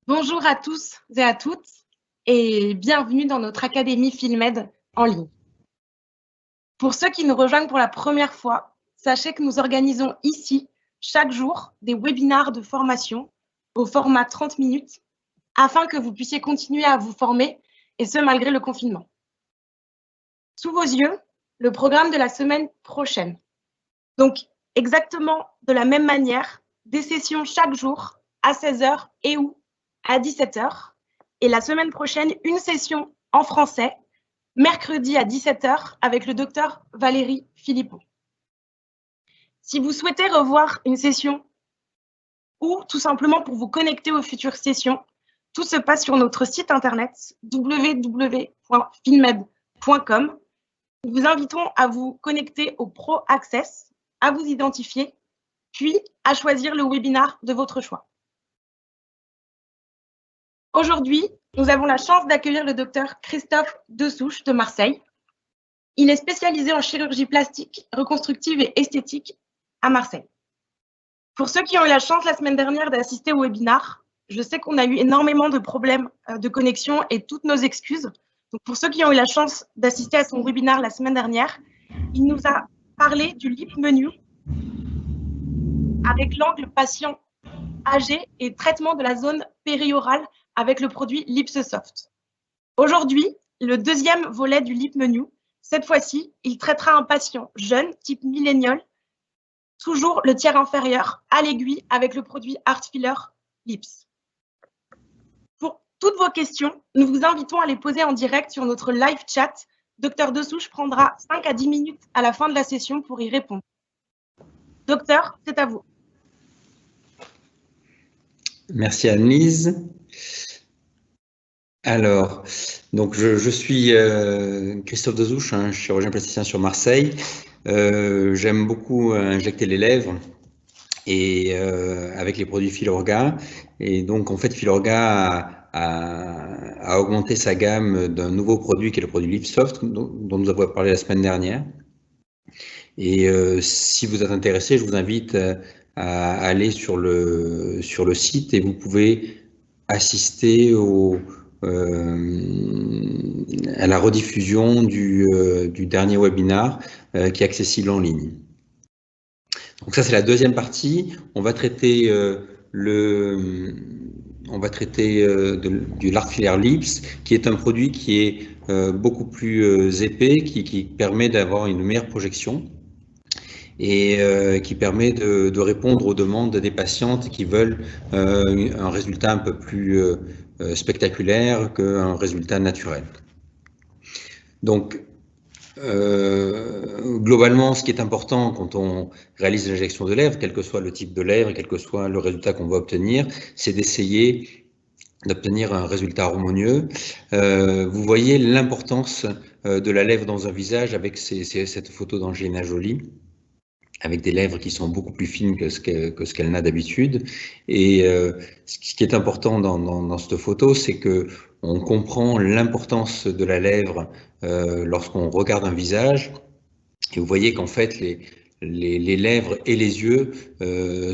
Bonjour à tous et à toutes et bienvenue dans notre Académie Filmed en ligne. Pour ceux qui nous rejoignent pour la première fois, sachez que nous organisons ici chaque jour des webinars de formation au format 30 minutes afin que vous puissiez continuer à vous former et ce malgré le confinement. Sous vos yeux, le programme de la semaine prochaine. Donc exactement de la même manière, des sessions chaque jour à 16h et ou à 17h. Et la semaine prochaine, une session en français, mercredi à 17h, avec le docteur Valérie Philippot. Si vous souhaitez revoir une session ou tout simplement pour vous connecter aux futures sessions, tout se passe sur notre site internet www.filmed.com. Nous vous invitons à vous connecter au Pro Access, à vous identifier, puis à choisir le webinar de votre choix. Aujourd'hui, nous avons la chance d'accueillir le docteur Christophe Dessouche de Marseille. Il est spécialisé en chirurgie plastique, reconstructive et esthétique à Marseille. Pour ceux qui ont eu la chance la semaine dernière d'assister au webinar, je sais qu'on a eu énormément de problèmes de connexion et toutes nos excuses. Donc pour ceux qui ont eu la chance d'assister à son webinar la semaine dernière, il nous a parlé du lip menu avec l'angle patient âgé et traitement de la zone périorale avec le produit Lips Soft. Aujourd'hui, le deuxième volet du lip menu. Cette fois-ci, il traitera un patient jeune, type millénial, toujours le tiers inférieur, à l'aiguille, avec le produit Art Filler Lips. Pour toutes vos questions, nous vous invitons à les poser en direct sur notre live chat. Docteur Dessouche prendra 5 à 10 minutes à la fin de la session pour y répondre. Docteur, c'est à vous. Merci Anne-Lise. Alors, donc je suis Christophe Dessouche, chirurgien plasticien sur Marseille. J'aime beaucoup injecter les lèvres et avec les produits Filorga. Et donc en fait, Filorga a augmenté sa gamme d'un nouveau produit qui est le produit Lipsoft, dont nous avons parlé la semaine dernière. Et si vous êtes intéressé, je vous invite à aller sur le site et vous pouvez assister à la rediffusion du dernier webinar qui est accessible en ligne. Donc ça, c'est la deuxième partie. On va traiter du Art Filler Lips, qui est un produit qui est beaucoup plus épais, qui permet d'avoir une meilleure projection et qui permet de répondre aux demandes des patientes qui veulent un résultat un peu plus spectaculaire qu'un résultat naturel. Donc, globalement, ce qui est important quand on réalise l'injection de lèvres, quel que soit le type de lèvres, quel que soit le résultat qu'on va obtenir, c'est d'essayer d'obtenir un résultat harmonieux. Vous voyez l'importance de la lèvre dans un visage avec cette photo d'Angelina Jolie, avec des lèvres qui sont beaucoup plus fines que ce qu'elle n'a d'habitude. Et ce qui est important dans cette photo, c'est que on comprend l'importance de la lèvre lorsqu'on regarde un visage. Et vous voyez qu'en fait, les lèvres et les yeux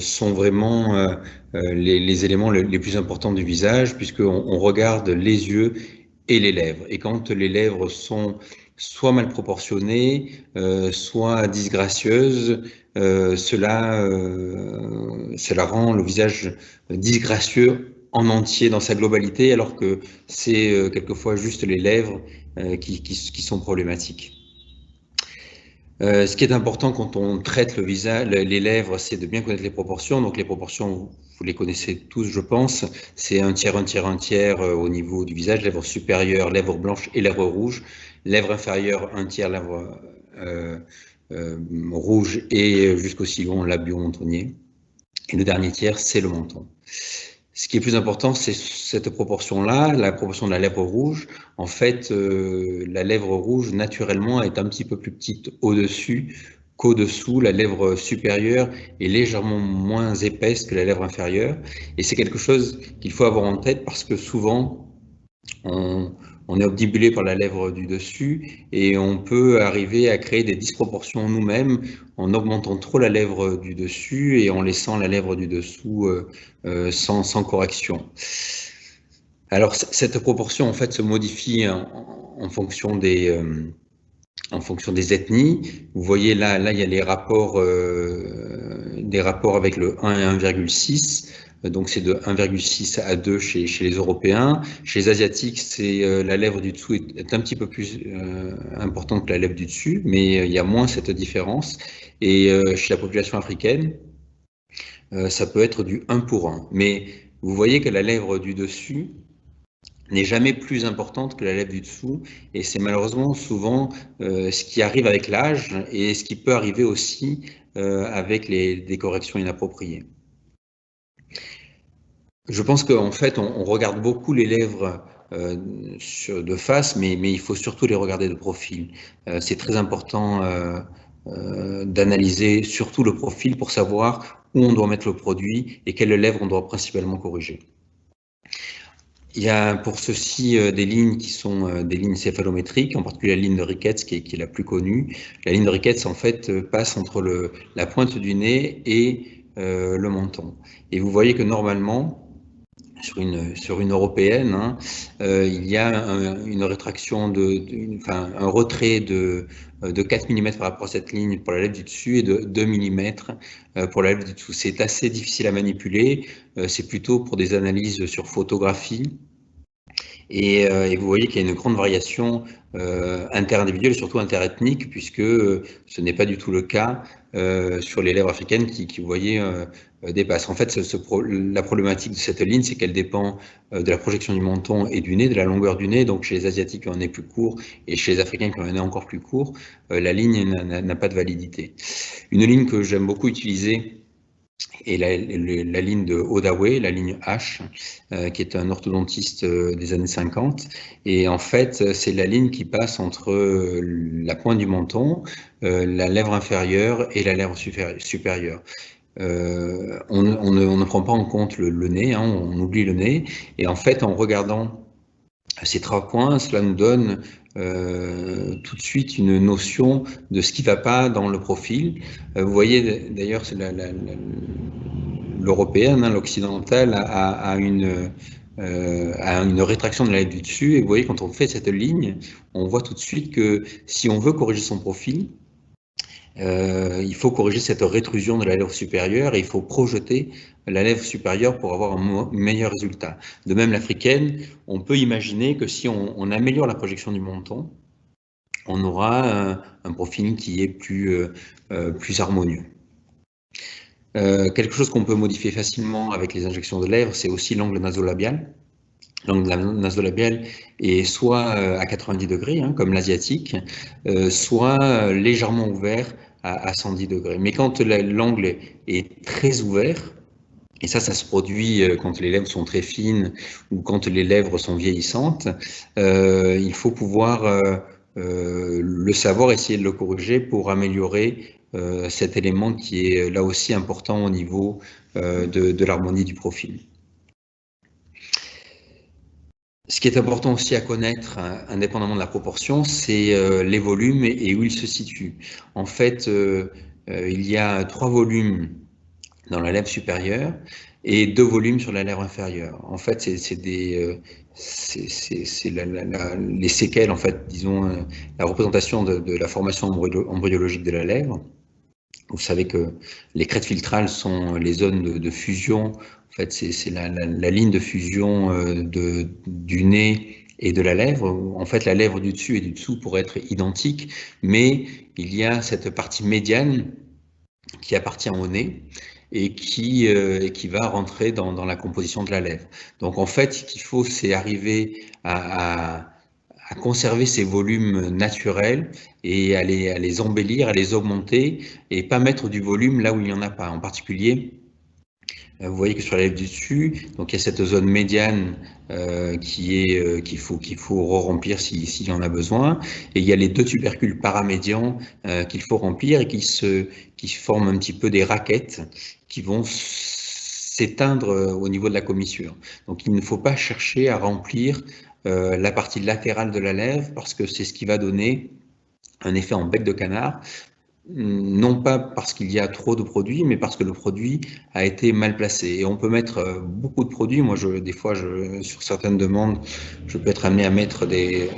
sont vraiment les éléments les plus importants du visage, puisqu'on regarde les yeux et les lèvres. Et quand les lèvres sont soit mal proportionnées, soit disgracieuses, cela rend le visage disgracieux en entier dans sa globalité, alors que c'est quelquefois juste les lèvres qui sont problématiques. Ce qui est important quand on traite le visage, les lèvres, c'est de bien connaître les proportions. Donc les proportions, vous les connaissez tous, je pense. C'est un tiers, un tiers, un tiers au niveau du visage. Lèvres supérieures, lèvres blanches et lèvres rouges. Lèvres inférieures, un tiers, lèvres rouges et jusqu'au sillon labio-mentonnier. Et le dernier tiers, c'est le menton. Ce qui est plus important, c'est cette proportion-là, la proportion de la lèvre rouge. En fait, la lèvre rouge, naturellement, est un petit peu plus petite au-dessus qu'au-dessous. La lèvre supérieure est légèrement moins épaisse que la lèvre inférieure. Et c'est quelque chose qu'il faut avoir en tête parce que souvent, on est obnubilé par la lèvre du dessus et on peut arriver à créer des disproportions nous-mêmes en augmentant trop la lèvre du dessus et en laissant la lèvre du dessous sans correction. Alors, cette proportion, en fait, se modifie en fonction des ethnies. Vous voyez là, il y a les rapports, des rapports avec le 1 et 1,6. Donc, c'est de 1,6 à 2 chez les Européens. Chez les Asiatiques, la lèvre du dessous est un petit peu plus importante que la lèvre du dessus, mais il y a moins cette différence. Et chez la population africaine, ça peut être du 1 pour 1. Mais vous voyez que la lèvre du dessus n'est jamais plus importante que la lèvre du dessous, et c'est malheureusement souvent ce qui arrive avec l'âge et ce qui peut arriver aussi avec des corrections inappropriées. Je pense qu'en fait, on regarde beaucoup les lèvres de face, mais il faut surtout les regarder de profil. C'est très important d'analyser surtout le profil pour savoir où on doit mettre le produit et quelles lèvres on doit principalement corriger. Il y a pour ceci des lignes qui sont des lignes céphalométriques, en particulier la ligne de Ricketts qui est la plus connue. La ligne de Ricketts, en fait, passe entre la pointe du nez et le menton. Et vous voyez que normalement, sur une européenne, hein, il y a une rétraction, un retrait de 4 mm par rapport à cette ligne pour la lèvre du dessus et de 2 mm pour la lèvre du dessous. C'est assez difficile à manipuler, c'est plutôt pour des analyses sur photographie. Et vous voyez qu'il y a une grande variation inter-individuelle et surtout interethnique, puisque ce n'est pas du tout le cas sur les lèvres africaines qui vous voyez, dépassent. En fait, la problématique de cette ligne, c'est qu'elle dépend de la projection du menton et du nez, de la longueur du nez. Donc, chez les Asiatiques qui ont un nez plus court et chez les Africains qui ont un nez encore plus court, la ligne n'a pas de validité. Une ligne que j'aime beaucoup utiliser est la ligne de Odawe, la ligne H, qui est un orthodontiste des années 50. Et en fait, c'est la ligne qui passe entre la pointe du menton, la lèvre inférieure et la lèvre supérieure. On ne prend pas en compte le nez, hein, on oublie le nez. Et en fait, en regardant ces 3 points, cela nous donne tout de suite une notion de ce qui ne va pas dans le profil. Vous voyez d'ailleurs, c'est l'européenne, hein, l'occidentale, a une rétraction de la lèvre du dessus. Et vous voyez, quand on fait cette ligne, on voit tout de suite que si on veut corriger son profil, il faut corriger cette rétrusion de la lèvre supérieure et il faut projeter la lèvre supérieure pour avoir un meilleur résultat. De même, l'africaine, on peut imaginer que si on améliore la projection du menton, on aura un profil qui est plus harmonieux. Quelque chose qu'on peut modifier facilement avec les injections de lèvres, c'est aussi l'angle nasolabial. L'angle nasolabial est soit à 90 degrés, hein, comme l'asiatique, soit légèrement ouvert à 110 degrés. Mais quand l'angle est très ouvert, et ça se produit quand les lèvres sont très fines ou quand les lèvres sont vieillissantes, il faut pouvoir le savoir, essayer de le corriger pour améliorer cet élément qui est là aussi important au niveau de l'harmonie du profil. Ce qui est important aussi à connaître, indépendamment de la proportion, c'est les volumes et où ils se situent. En fait, il y a 3 volumes dans la lèvre supérieure et 2 volumes sur la lèvre inférieure. En fait, c'est les séquelles, en fait, disons, la représentation de la formation embryologique de la lèvre. Vous savez que les crêtes filtrales sont les zones de fusion. En fait, c'est la ligne de fusion du nez et de la lèvre. En fait, la lèvre du dessus et du dessous pourraient être identiques, mais il y a cette partie médiane qui appartient au nez et qui va rentrer dans la composition de la lèvre. Donc, en fait, ce qu'il faut, c'est arriver à conserver ces volumes naturels et à les embellir, à les augmenter et pas mettre du volume là où il n'y en a pas. En particulier, vous voyez que sur la lèvre du dessus, donc il y a cette zone médiane qu'il faut remplir s'il y en a besoin, et il y a les 2 tubercules paramédians qu'il faut remplir et qui forment un petit peu des raquettes qui vont s'éteindre au niveau de la commissure. Donc il ne faut pas chercher à remplir la partie latérale de la lèvre parce que c'est ce qui va donner un effet en bec de canard. non pas parce qu'il y a trop de produits, mais parce que le produit a été mal placé. Et on peut mettre beaucoup de produits. Moi, des fois, sur certaines demandes, je peux être amené à mettre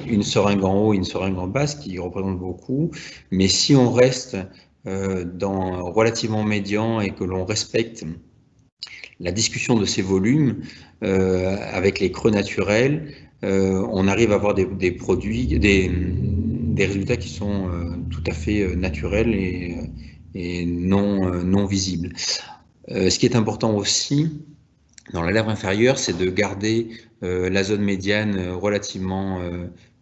une seringue en haut et une seringue en bas, ce qui représente beaucoup. Mais si on reste dans relativement médian et que l'on respecte la discussion de ces volumes avec les creux naturels, on arrive à avoir des produits, des résultats qui sont tout à fait naturels et non visibles. Ce qui est important aussi dans la lèvre inférieure, c'est de garder la zone médiane relativement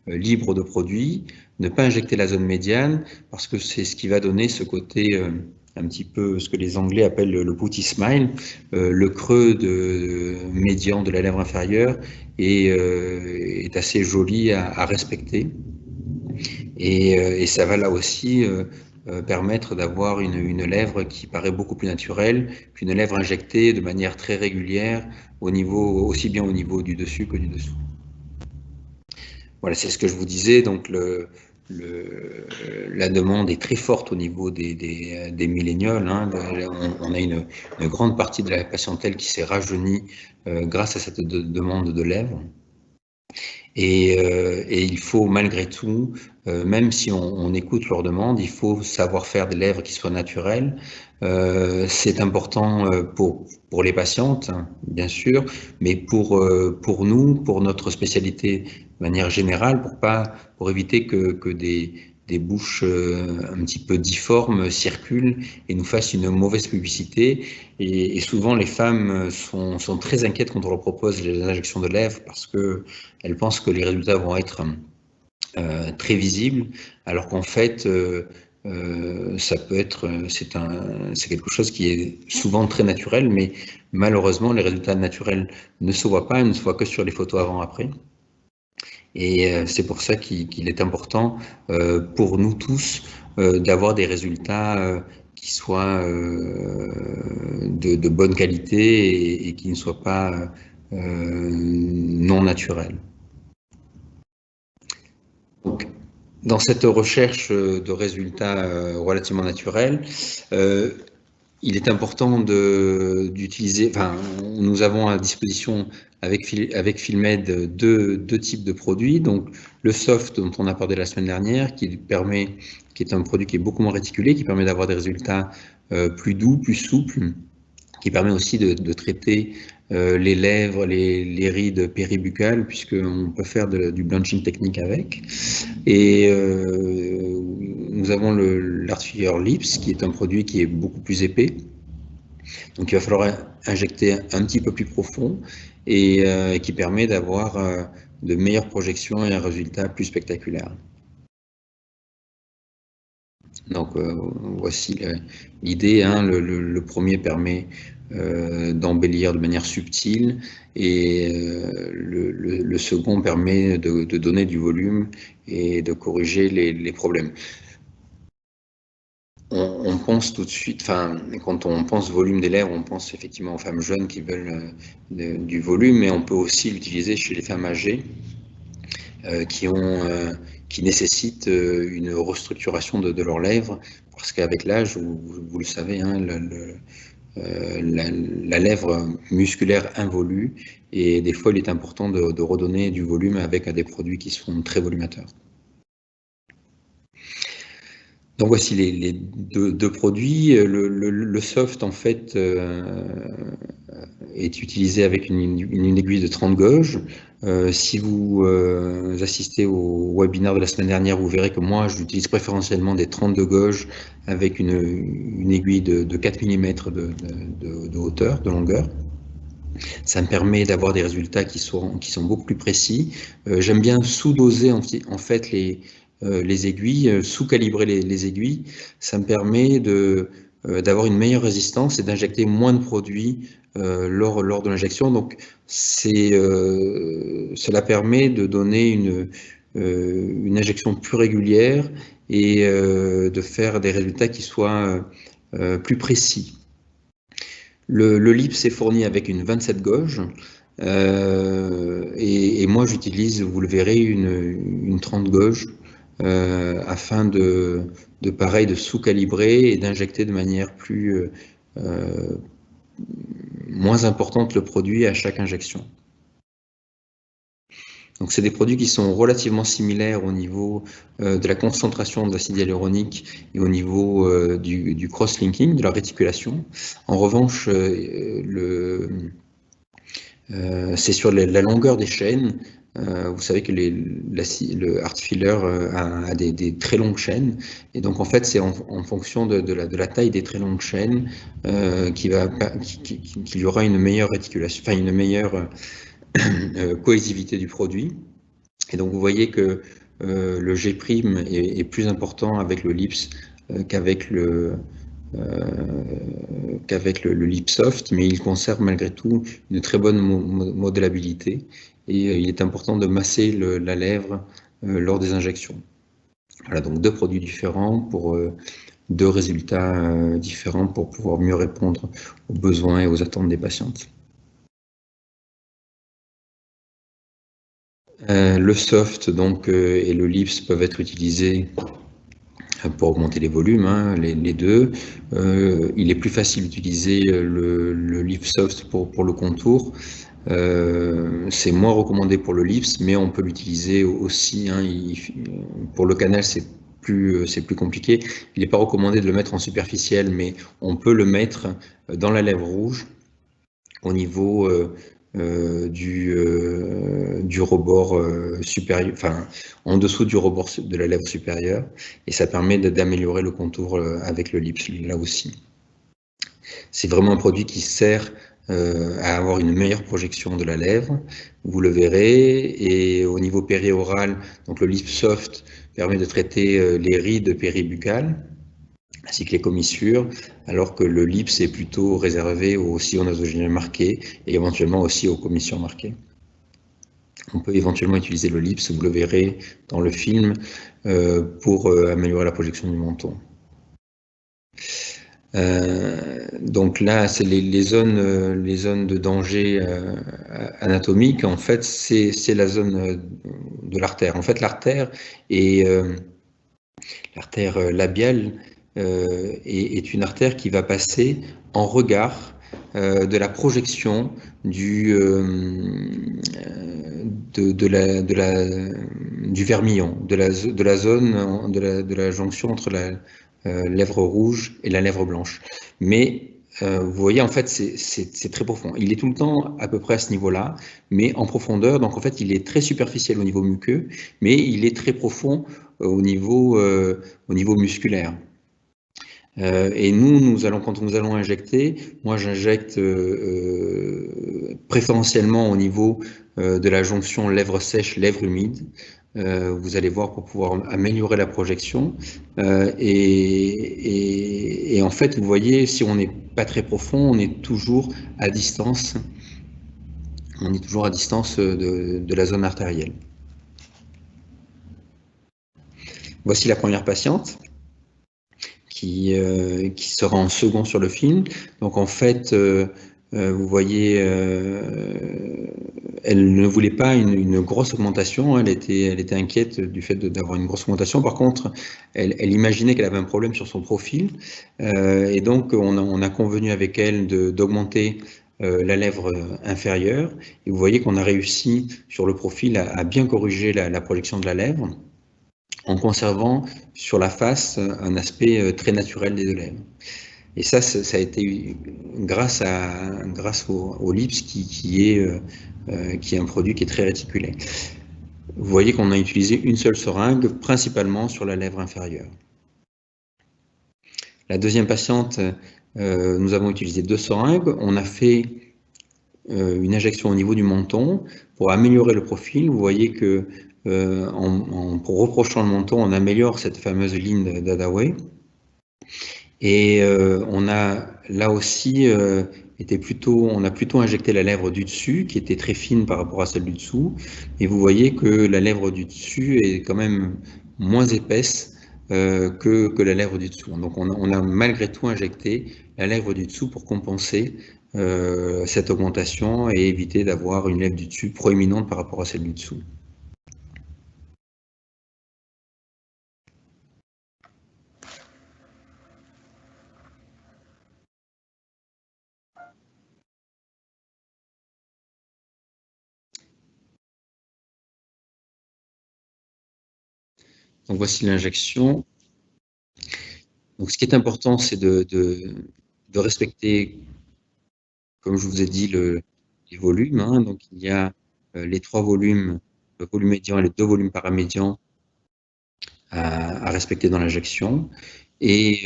libre de produits, ne pas injecter la zone médiane parce que c'est ce qui va donner ce côté un petit peu ce que les Anglais appellent le booty smile, le creux médian de la lèvre inférieure est assez joli à respecter. Et ça va là aussi permettre d'avoir une lèvre qui paraît beaucoup plus naturelle qu'une lèvre injectée de manière très régulière, aussi bien au niveau du dessus que du dessous. Voilà, c'est ce que je vous disais. Donc la demande est très forte au niveau des millénials. Hein. On a une grande partie de la patientèle qui s'est rajeunie grâce à cette demande de lèvres. Et il faut malgré tout, même si on écoute leurs demandes, il faut savoir faire des lèvres qui soient naturelles. C'est important pour les patientes, hein, bien sûr, mais pour nous, pour notre spécialité de manière générale, pour éviter que des bouches un petit peu difformes circulent et nous fassent une mauvaise publicité. Et souvent, les femmes sont très inquiètes quand on leur propose les injections de lèvres parce qu'elles pensent que les résultats vont être très visibles, alors qu'en fait, ça peut être, c'est quelque chose qui est souvent très naturel, mais malheureusement, les résultats naturels ne se voient pas, ils ne se voient que sur les photos avant-après. Et c'est pour ça qu'il est important pour nous tous d'avoir des résultats qui soient de bonne qualité et qui ne soient pas non naturels. Donc, dans cette recherche de résultats relativement naturels, il est important d'utiliser, enfin, nous avons à disposition avec Filmed deux types de produits. Donc, le soft dont on a parlé la semaine dernière, qui est un produit qui est beaucoup moins réticulé, qui permet d'avoir des résultats plus doux, plus souples, qui permet aussi de traiter les lèvres, les rides péribuccales, puisqu'on peut faire du blanching technique avec. Et nous avons l'Artificial Lips, qui est un produit qui est beaucoup plus épais. Donc il va falloir injecter un petit peu plus profond et qui permet d'avoir de meilleures projections et un résultat plus spectaculaire. Donc voici l'idée. Hein, le premier permet d'embellir de manière subtile et le second permet de donner du volume et de corriger les problèmes. On pense tout de suite, quand on pense volume des lèvres, on pense effectivement aux femmes jeunes qui veulent du volume, mais on peut aussi l'utiliser chez les femmes âgées qui nécessitent une restructuration de leurs lèvres, parce qu'avec l'âge, vous le savez, hein, la lèvre musculaire involue, et des fois il est important de redonner du volume avec des produits qui sont très volumateurs. Donc voici les deux produits. Le soft en fait est utilisé avec une aiguille de 30 gauges. Si vous assistez au webinaire de la semaine dernière, vous verrez que moi j'utilise préférentiellement des 32 gauges avec une aiguille de 4 mm de hauteur, de longueur. Ça me permet d'avoir des résultats qui sont beaucoup plus précis. J'aime bien sous-doser en fait les aiguilles, sous-calibrer les aiguilles. Ça me permet d'avoir une meilleure résistance et d'injecter moins de produits lors de l'injection. Donc cela permet de donner une injection plus régulière et de faire des résultats qui soient plus précis. Le lips est fourni avec une 27 gauges et moi j'utilise, vous le verrez, une 30 gauges afin de sous-calibrer et d'injecter de manière moins importante le produit à chaque injection. Donc, c'est des produits qui sont relativement similaires au niveau de la concentration de l'acide hyaluronique et au niveau du cross-linking, de la réticulation. En revanche, c'est sur la longueur des chaînes. Vous savez que le Art Filler a des très longues chaînes, et donc en fait c'est en fonction de la taille des très longues chaînes qu'il y aura une meilleure réticulation, enfin une meilleure cohésivité du produit. Et donc vous voyez que le G' est plus important avec le LIPS qu'avec le lip soft, mais il conserve malgré tout une très bonne modélabilité, et il est important de masser la lèvre lors des injections. Voilà, donc deux produits différents pour deux résultats différents pour pouvoir mieux répondre aux besoins et aux attentes des patientes. Le soft donc, et le lips peuvent être utilisés pour augmenter les volumes, hein, les deux. Il est plus facile d'utiliser le lip soft pour le contour. C'est moins recommandé pour le lips, mais on peut l'utiliser aussi. Hein, pour le canal, c'est plus compliqué. Il n'est pas recommandé de le mettre en superficiel, mais on peut le mettre dans la lèvre rouge au niveau du rebord supérieur, enfin en dessous du rebord de la lèvre supérieure, et ça permet d'améliorer le contour avec le lips là aussi. C'est vraiment un produit qui sert à avoir une meilleure projection de la lèvre, vous le verrez, et au niveau périoral, donc le lip soft permet de traiter les rides péribuccales ainsi que les commissures, alors que le lips est plutôt réservé aux sillons nasogéniens marqués et éventuellement aussi aux commissures marquées. On peut éventuellement utiliser le lips, vous le verrez dans le film, pour améliorer la projection du menton. Donc là, c'est les zones de danger anatomique. En fait, c'est la zone de l'artère. En fait, l'artère labiale est une artère qui va passer en regard de la projection du vermillon, de la zone de la jonction entre la lèvre rouge et la lèvre blanche. Mais vous voyez, en fait, c'est très profond. Il est tout le temps à peu près à ce niveau-là, mais en profondeur. Donc, en fait, il est très superficiel au niveau muqueux, mais il est très profond au niveau musculaire. Et quand nous allons injecter, moi j'injecte préférentiellement au niveau de la jonction lèvre sèche, lèvre humide. Vous allez voir, pour pouvoir améliorer la projection. Et en fait, vous voyez, si on n'est pas très profond, on est toujours à distance. On est toujours à distance de la zone artérielle. Voici la première patiente qui sera en second sur le film. Donc en fait, vous voyez, elle ne voulait pas une grosse augmentation, elle était inquiète du fait d'avoir une grosse augmentation. Par contre, elle imaginait qu'elle avait un problème sur son profil, et donc on a convenu avec elle d'augmenter la lèvre inférieure, et vous voyez qu'on a réussi sur le profil à bien corriger la projection de la lèvre, en conservant sur la face un aspect très naturel des deux lèvres. Et ça a été grâce au lips qui est un produit qui est très réticulé. Vous voyez qu'on a utilisé une seule seringue, principalement sur la lèvre inférieure. La deuxième patiente, nous avons utilisé 2 seringues. On a fait une injection au niveau du menton pour améliorer le profil. Vous voyez que en reprochant le menton, on améliore cette fameuse ligne d'Hathaway. Et on a là aussi on a plutôt injecté la lèvre du dessus, qui était très fine par rapport à celle du dessous. Et vous voyez que la lèvre du dessus est quand même moins épaisse que la lèvre du dessous. Donc on a malgré tout injecté la lèvre du dessous pour compenser cette augmentation et éviter d'avoir une lèvre du dessus proéminente par rapport à celle du dessous. Donc voici l'injection. Donc ce qui est important, c'est de respecter, comme je vous ai dit, les volumes. Hein. Donc il y a les 3 volumes, le volume médian et les 2 volumes paramédians à respecter dans l'injection. Et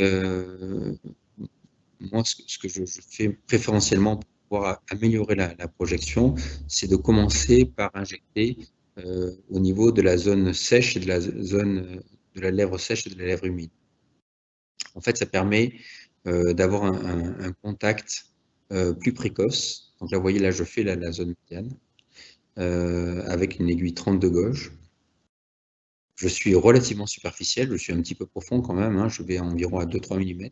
moi, ce que je fais préférentiellement pour pouvoir améliorer la projection, c'est de commencer par injecter au niveau de la zone sèche et de la zone de la lèvre sèche et de la lèvre humide. En fait, ça permet d'avoir un contact plus précoce. Donc là, vous voyez, là, je fais la zone médiane avec une aiguille 30 de gauche. Je suis relativement superficiel, je suis un petit peu profond quand même, hein, je vais environ à 2-3 mm,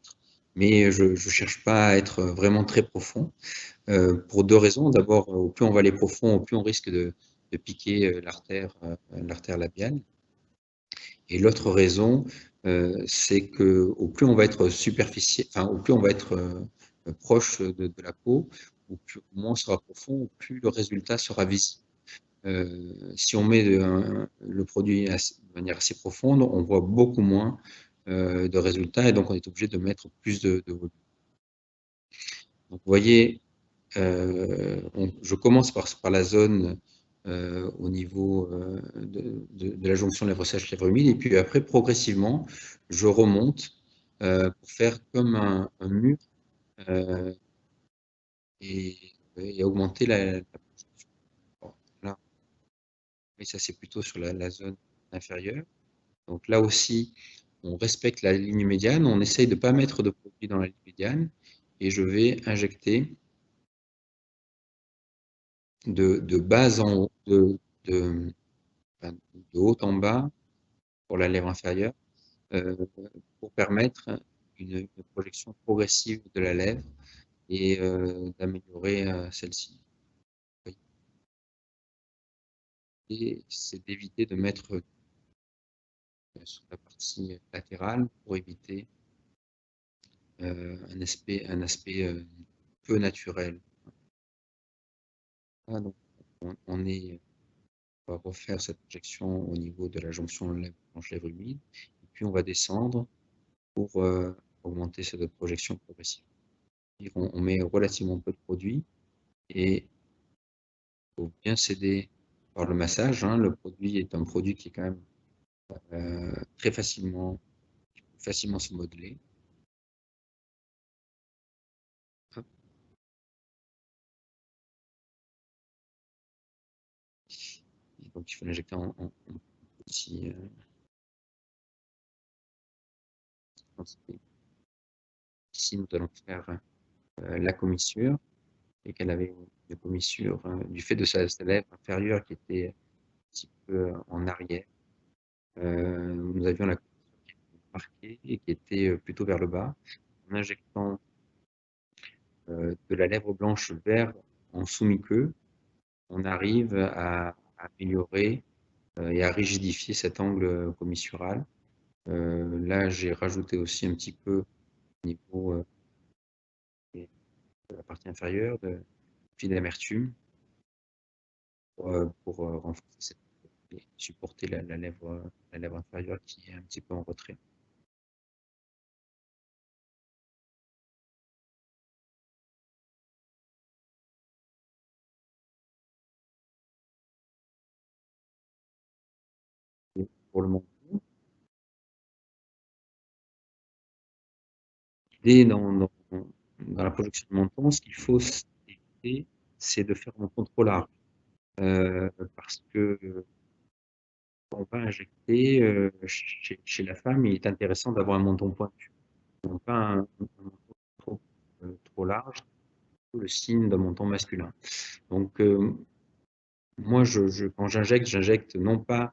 mais je ne cherche pas à être vraiment très profond, pour 2 raisons. D'abord, au plus on va aller profond, au plus on risque de piquer l'artère labiale. Et l'autre raison, c'est qu'au plus on va être superficiel, enfin, au plus on va être proche de la peau, au moins on sera profond, au plus le résultat sera visible. Si on met le produit de manière assez profonde, on voit beaucoup moins de résultats et donc on est obligé de mettre plus de volume. Donc vous voyez, je commence par la zone au niveau de la jonction lèvre sèche lèvre humide et puis après progressivement je remonte pour faire comme un mur euh, et augmenter la projection. Bon, là, et ça c'est plutôt sur la zone inférieure. Donc là aussi, on respecte la ligne médiane, on essaye de ne pas mettre de produit dans la ligne médiane, et je vais injecter de bas en haut, de haut en bas pour la lèvre inférieure, euh, pour permettre une projection progressive de la lèvre et d'améliorer celle-ci. Et c'est d'éviter de mettre sur la partie latérale pour éviter un aspect peu naturel. Ah, donc, on va refaire cette projection au niveau de la jonction lèvre humide, et puis on va descendre pour augmenter cette projection progressive. On met relativement peu de produit et il faut bien s'aider par le massage. Hein. Le produit est un produit qui est quand même très facilement se modeler. Hop. Et donc il faut l'injecter en petit quantité. Ici, nous allons faire la commissure et qu'elle avait une commissure du fait de sa lèvre inférieure qui était un petit peu en arrière. Nous avions la commissure qui était marquée et qui était plutôt vers le bas. En injectant de la lèvre blanche vers en sous-muqueux, on arrive à améliorer et à rigidifier cet angle commissural. Là, j'ai rajouté aussi un petit peu au niveau de la partie inférieure de fil d'amertume pour renforcer et supporter la lèvre inférieure qui est un petit peu en retrait. Et pour le menton, l'idée dans la projection du menton, ce qu'il faut éviter, c'est de faire un menton trop large. Parce que on va injecter chez la femme, il est intéressant d'avoir un menton pointu, non pas un menton trop large, le signe d'un menton masculin. Donc, moi, quand j'injecte non pas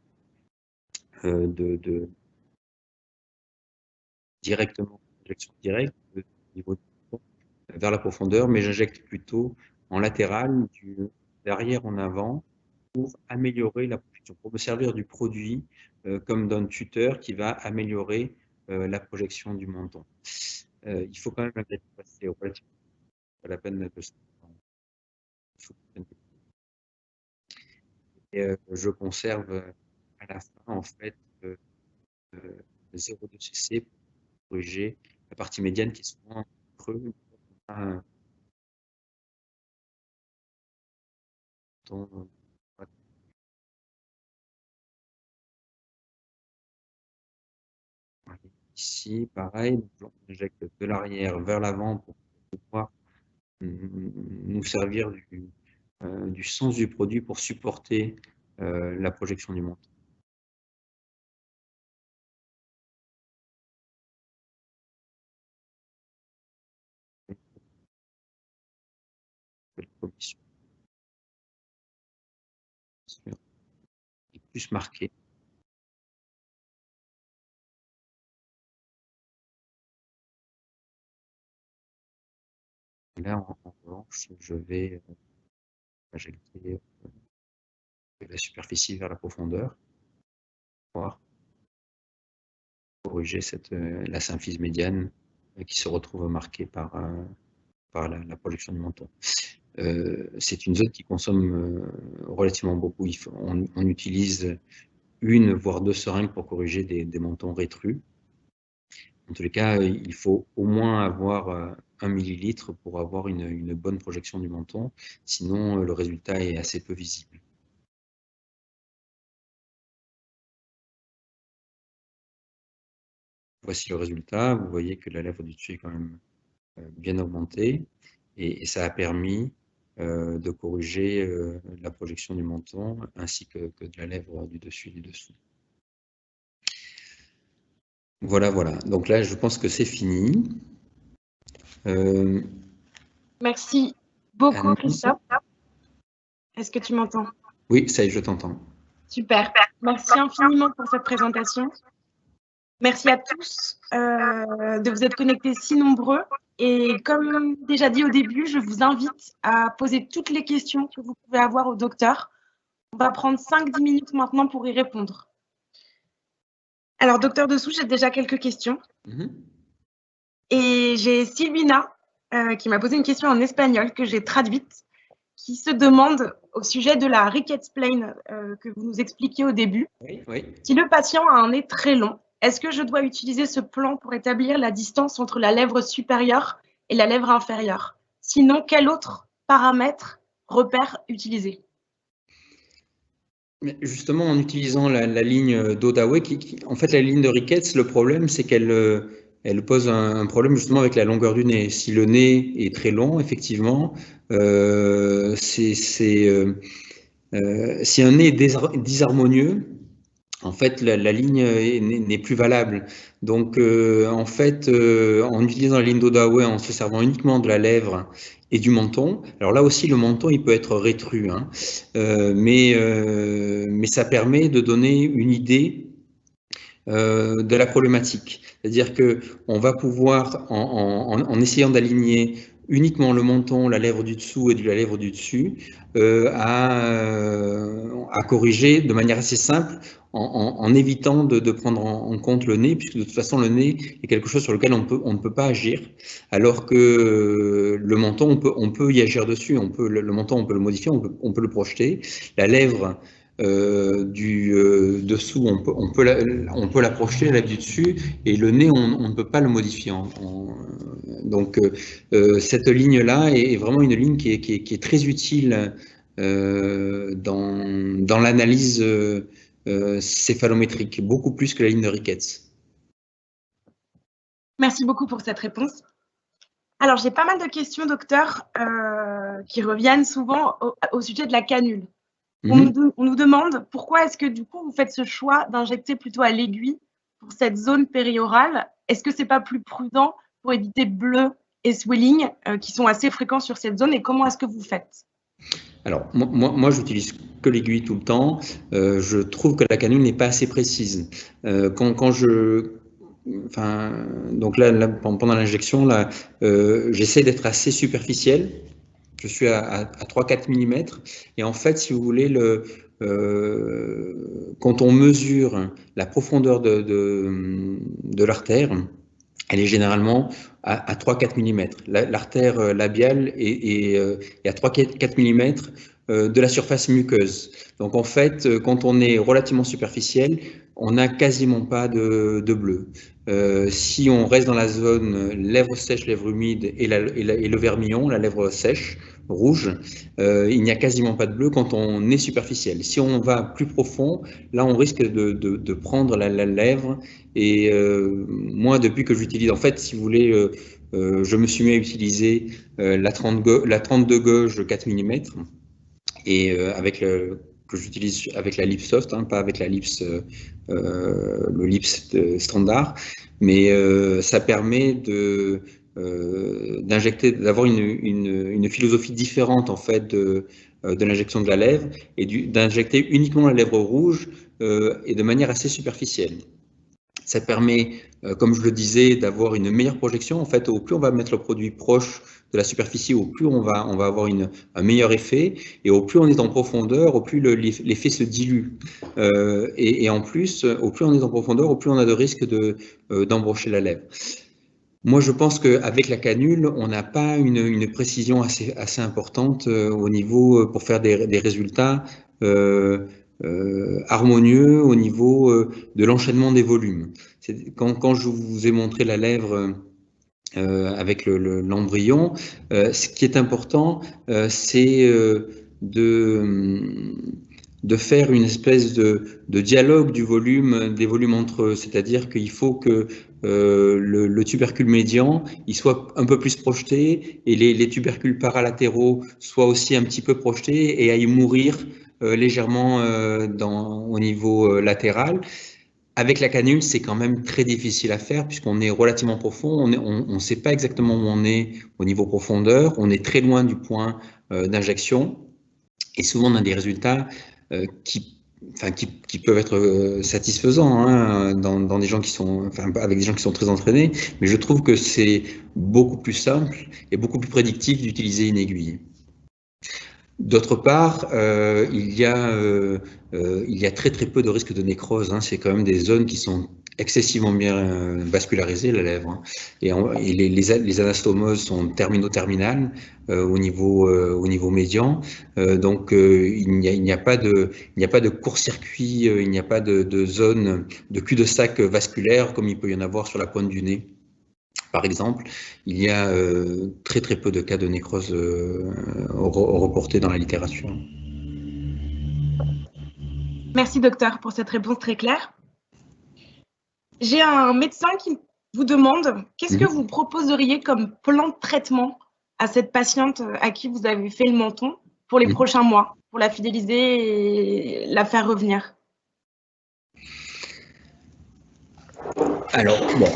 directement, injection directe, au niveau du menton, vers la profondeur, mais j'injecte plutôt en latéral, d'arrière en avant, pour améliorer la projection, pour me servir du produit comme d'un tuteur qui va améliorer la projection du menton. Il faut quand même passer relativement pas la peine de se et je conserve à la fin en fait 0,2 cc pour corriger la partie médiane qui est souvent creuse. Ici, pareil, on injecte de l'arrière vers l'avant pour pouvoir nous servir du sens du produit pour supporter la projection du menton. Plus marqué. Là, en revanche, je vais injecter la superficie vers la profondeur pour corriger la symphyse médiane qui se retrouve marquée par la projection du menton. C'est une zone qui consomme relativement beaucoup. On utilise 1 voire 2 seringues pour corriger des mentons rétrus. En tous les cas, il faut au moins avoir 1 millilitre pour avoir une bonne projection du menton, sinon le résultat est assez peu visible. Voici le résultat. Vous voyez que la lèvre du dessus est quand même bien augmentée et ça a permis de corriger la projection du menton ainsi que de la lèvre du dessus et du dessous. Voilà. Donc là, je pense que c'est fini. Merci beaucoup, Christophe. Est-ce que tu m'entends? Oui, ça y est, je t'entends. Super. Merci infiniment pour cette présentation. Merci à tous de vous être connectés si nombreux. Et comme déjà dit au début, je vous invite à poser toutes les questions que vous pouvez avoir au docteur. On va prendre 5-10 minutes maintenant pour y répondre. Alors, docteur Dessous, j'ai déjà quelques questions. Et j'ai Sylvina qui m'a posé une question en espagnol que j'ai traduite, qui se demande au sujet de la rickets plane que vous nous expliquiez au début. Oui. Si le patient a un nez très long, est-ce que je dois utiliser ce plan pour établir la distance entre la lèvre supérieure et la lèvre inférieure? Sinon, quel autre paramètre, repère utiliser? Justement, en utilisant la ligne d'Odawa, en fait, la ligne de Ricketts, le problème, c'est qu'elle elle pose un problème justement avec la longueur du nez. Si le nez est très long, effectivement, si un nez est disharmonieux, en fait, la ligne n'est plus valable. Donc, en fait, en utilisant la ligne d'Odawa, en se servant uniquement de la lèvre et du menton, alors là aussi, le menton, il peut être rétru, hein, mais ça permet de donner une idée de la problématique. C'est-à-dire qu'on va pouvoir, en essayant d'aligner uniquement le menton, la lèvre du dessous et la lèvre du dessus, à corriger de manière assez simple en évitant de prendre en compte le nez, puisque de toute façon le nez est quelque chose sur lequel on ne peut pas agir, alors que le menton, on peut y agir dessus, le menton on peut le modifier, on peut le projeter, la lèvre du dessous, on peut la projeter, la lèvre du dessus, et le nez, on ne peut pas le modifier. Donc, cette ligne-là est vraiment une ligne qui est très utile dans l'analyse céphalométrique, beaucoup plus que la ligne de Ricketts. Merci beaucoup pour cette réponse. Alors, j'ai pas mal de questions, docteur, qui reviennent souvent au sujet de la canule. On nous demande pourquoi est-ce que du coup vous faites ce choix d'injecter plutôt à l'aiguille pour cette zone périorale. Est-ce que c'est pas plus prudent pour éviter bleu et swelling qui sont assez fréquents sur cette zone, et comment est-ce que vous faites? Alors moi j'utilise que l'aiguille tout le temps. Je trouve que la canule n'est pas assez précise. Donc là pendant l'injection, j'essaie d'être assez superficiel. Je suis à 3-4 mm. Et en fait, si vous voulez, quand on mesure la profondeur de l'artère, elle est généralement à 3-4 mm. L'artère labiale est à 3-4 mm de la surface muqueuse. Donc en fait, quand on est relativement superficiel, on n'a quasiment pas de bleu. Si on reste dans la zone lèvres sèches, lèvres humides et le vermillon, la lèvre sèche, rouge, il n'y a quasiment pas de bleu quand on est superficiel. Si on va plus profond, là on risque de prendre la lèvre. Et moi, depuis que j'utilise, en fait, si vous voulez, je me suis mis à utiliser la 32 gauge 4 mm et que j'utilise avec la lip soft, pas avec la lips, le lips standard, mais ça permet d'injecter, d'avoir une philosophie différente en fait de l'injection de la lèvre et d'injecter uniquement la lèvre rouge et de manière assez superficielle. Ça permet, comme je le disais, d'avoir une meilleure projection. En fait, au plus on va mettre le produit proche de la superficie, au plus on va avoir un meilleur effet. Et au plus on est en profondeur, au plus l'effet se dilue. Et en plus, au plus on est en profondeur, au plus on a de risques d'embrocher la lèvre. Moi, je pense qu'avec la canule, on n'a pas une précision assez importante au niveau pour faire des résultats harmonieux au niveau de l'enchaînement des volumes. Quand je vous ai montré la lèvre avec l'embryon, ce qui est important, c'est de faire une espèce de dialogue des volumes entre eux. C'est-à-dire qu'il faut que le tubercule médian il soit un peu plus projeté et les tubercules paralatéraux soient aussi un petit peu projetés et aillent mourir légèrement au niveau latéral. Avec la canule, c'est quand même très difficile à faire puisqu'on est relativement profond, on ne sait pas exactement où on est au niveau profondeur, on est très loin du point d'injection et souvent on a des résultats qui peuvent être satisfaisants dans des gens avec des gens qui sont très entraînés, mais je trouve que c'est beaucoup plus simple et beaucoup plus prédictif d'utiliser une aiguille. D'autre part, il y a très très peu de risques de nécrose. C'est quand même des zones qui sont excessivement bien vascularisées, la lèvre. Et les anastomoses sont termino-terminales au niveau médian. Donc il n'y a pas de court-circuit, il n'y a pas de zone de cul-de-sac vasculaire comme il peut y en avoir sur la pointe du nez. Par exemple, il y a très très peu de cas de nécrose reportés dans la littérature. Merci docteur pour cette réponse très claire. J'ai un médecin qui vous demande qu'est-ce que vous proposeriez comme plan de traitement à cette patiente à qui vous avez fait le menton pour les prochains mois, pour la fidéliser et la faire revenir? Alors, bon.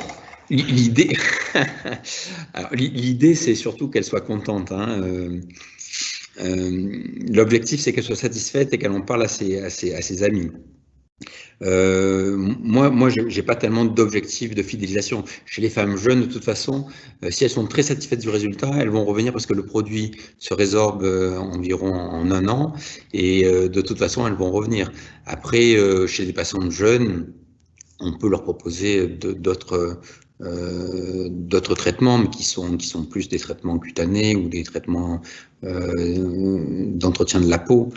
L'idée, c'est surtout qu'elle soit contente. L'objectif, c'est qu'elle soit satisfaite et qu'elle en parle à ses amis. Moi, j'ai pas tellement d'objectifs de fidélisation. Chez les femmes jeunes, de toute façon, si elles sont très satisfaites du résultat, elles vont revenir parce que le produit se résorbe environ en 1 an et de toute façon, elles vont revenir. Après, chez des patientes jeunes, on peut leur proposer d'autres traitements, mais qui sont plus des traitements cutanés ou des traitements d'entretien de la peau.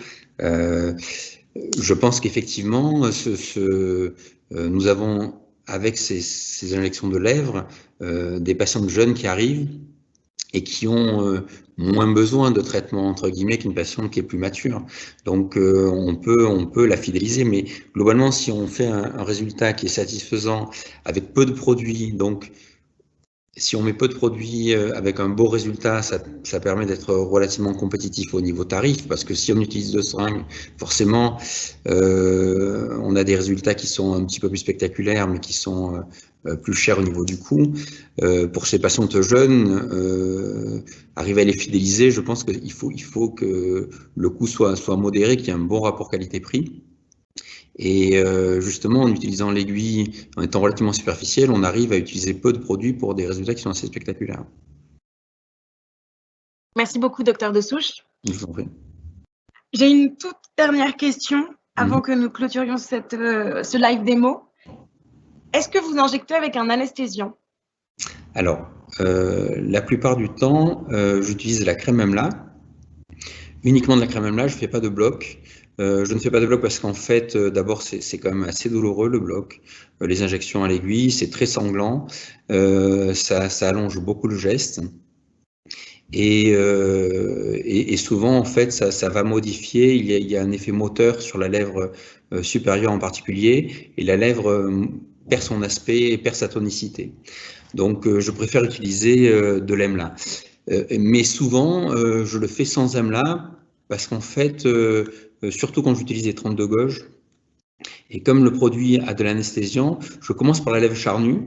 Je pense qu'effectivement, nous avons, avec ces injections de lèvres, des patientes jeunes qui arrivent et qui ont moins besoin de traitement, entre guillemets, qu'une patiente qui est plus mature. Donc, on peut la fidéliser, mais globalement, si on fait un résultat qui est satisfaisant avec peu de produits, donc si on met peu de produits avec un beau résultat, ça permet d'être relativement compétitif au niveau tarif, parce que si on utilise 2 seringues, forcément, on a des résultats qui sont un petit peu plus spectaculaires, mais qui sont plus chers au niveau du coût. Pour ces patientes jeunes, arriver à les fidéliser, je pense qu'il faut que le coût soit modéré, qu'il y ait un bon rapport qualité-prix. Et justement, en utilisant l'aiguille, en étant relativement superficiel, on arrive à utiliser peu de produits pour des résultats qui sont assez spectaculaires. Merci beaucoup, docteur Dessouche. Je vous en prie. J'ai une toute dernière question avant que nous clôturions ce live démo. Est-ce que vous injectez avec un anesthésiant? Alors, la plupart du temps, j'utilise la crème Amla. Uniquement de la crème AMLA, je ne fais pas de bloc. Je ne fais pas de bloc parce qu'en fait, d'abord, c'est quand même assez douloureux le bloc. Les injections à l'aiguille, c'est très sanglant. Ça allonge beaucoup le geste. Et souvent, en fait, ça va modifier. Il y a un effet moteur sur la lèvre supérieure en particulier. Et la lèvre perd son aspect et perd sa tonicité. Donc, je préfère utiliser de l'AMLA. Mais souvent, je le fais sans AMLA parce qu'en fait, surtout quand j'utilise les 32 gauges, et comme le produit a de l'anesthésiant, je commence par la lèvre charnue,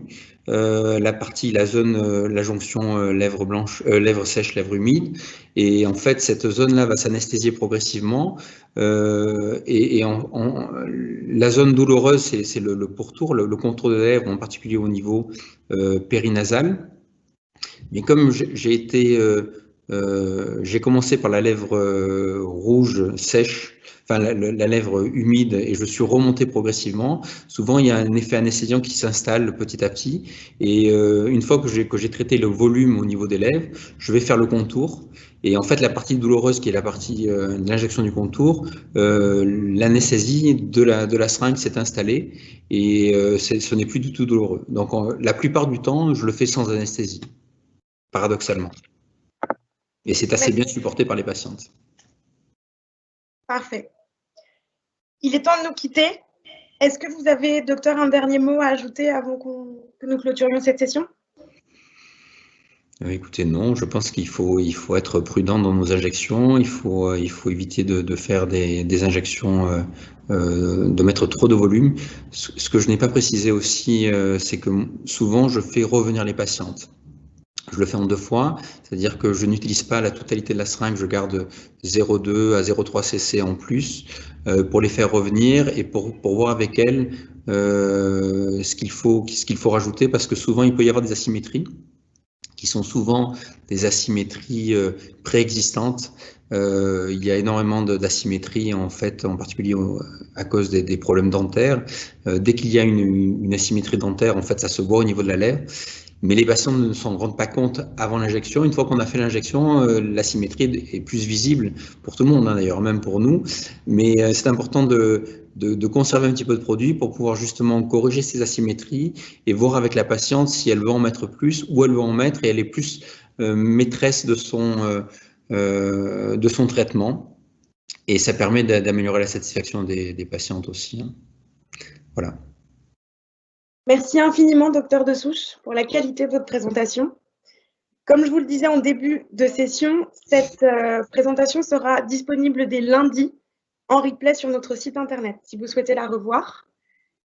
la zone, la jonction lèvre blanche, lèvre sèche, lèvre humide. Et en fait, cette zone-là va s'anesthésier progressivement. La zone douloureuse, c'est le pourtour, le contour de lèvre, en particulier au niveau périnasal. Mais comme j'ai commencé par la lèvre rouge sèche, enfin la lèvre humide, et je suis remonté progressivement. Souvent, il y a un effet anesthésiant qui s'installe petit à petit. Et une fois que j'ai traité le volume au niveau des lèvres, je vais faire le contour. Et en fait, la partie douloureuse, qui est la partie de l'injection du contour, l'anesthésie de la seringue s'est installée et ce n'est plus du tout douloureux. Donc, la plupart du temps, je le fais sans anesthésie, paradoxalement. Et c'est assez bien supporté par les patientes. Parfait. Il est temps de nous quitter. Est-ce que vous avez, docteur, un dernier mot à ajouter avant que nous clôturions cette session? Écoutez, non, je pense qu'il faut être prudent dans nos injections. Il faut éviter de faire des injections, de mettre trop de volume. Ce que je n'ai pas précisé aussi, c'est que souvent, je fais revenir les patientes. Je le fais en 2 fois, c'est-à-dire que je n'utilise pas la totalité de la seringue, je garde 0,2 à 0,3 cc en plus pour les faire revenir et pour voir avec elles ce qu'il faut rajouter, parce que souvent il peut y avoir des asymétries qui sont souvent des asymétries préexistantes. Il y a énormément d'asymétries, en fait, en particulier à cause des problèmes dentaires. Dès qu'il y a une asymétrie dentaire, en fait, ça se voit au niveau de la lèvre. Mais les patients ne s'en rendent pas compte avant l'injection. Une fois qu'on a fait l'injection, l'asymétrie est plus visible pour tout le monde, hein, d'ailleurs, même pour nous. Mais c'est important de conserver un petit peu de produit pour pouvoir justement corriger ces asymétries et voir avec la patiente si elle veut en mettre plus, ou elle veut en mettre, et elle est plus maîtresse de son traitement. Et ça permet d'améliorer la satisfaction des patientes aussi, hein. Voilà. Merci infiniment, docteur Dessouche, pour la qualité de votre présentation. Comme je vous le disais en début de session, cette présentation sera disponible dès lundi en replay sur notre site internet, si vous souhaitez la revoir.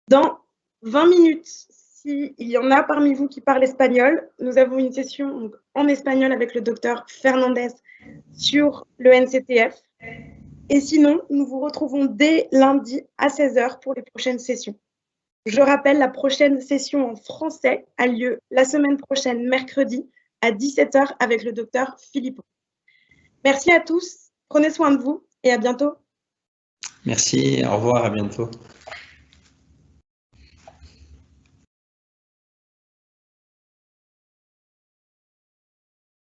Dans 20 minutes, s'il y en a parmi vous qui parlent espagnol, nous avons une session en espagnol avec le docteur Fernandez sur le NCTF. Et sinon, nous vous retrouvons dès lundi à 16h pour les prochaines sessions. Je rappelle, la prochaine session en français a lieu la semaine prochaine, mercredi, à 17h avec le docteur Philippot. Merci à tous, prenez soin de vous et à bientôt. Merci, au revoir, à bientôt.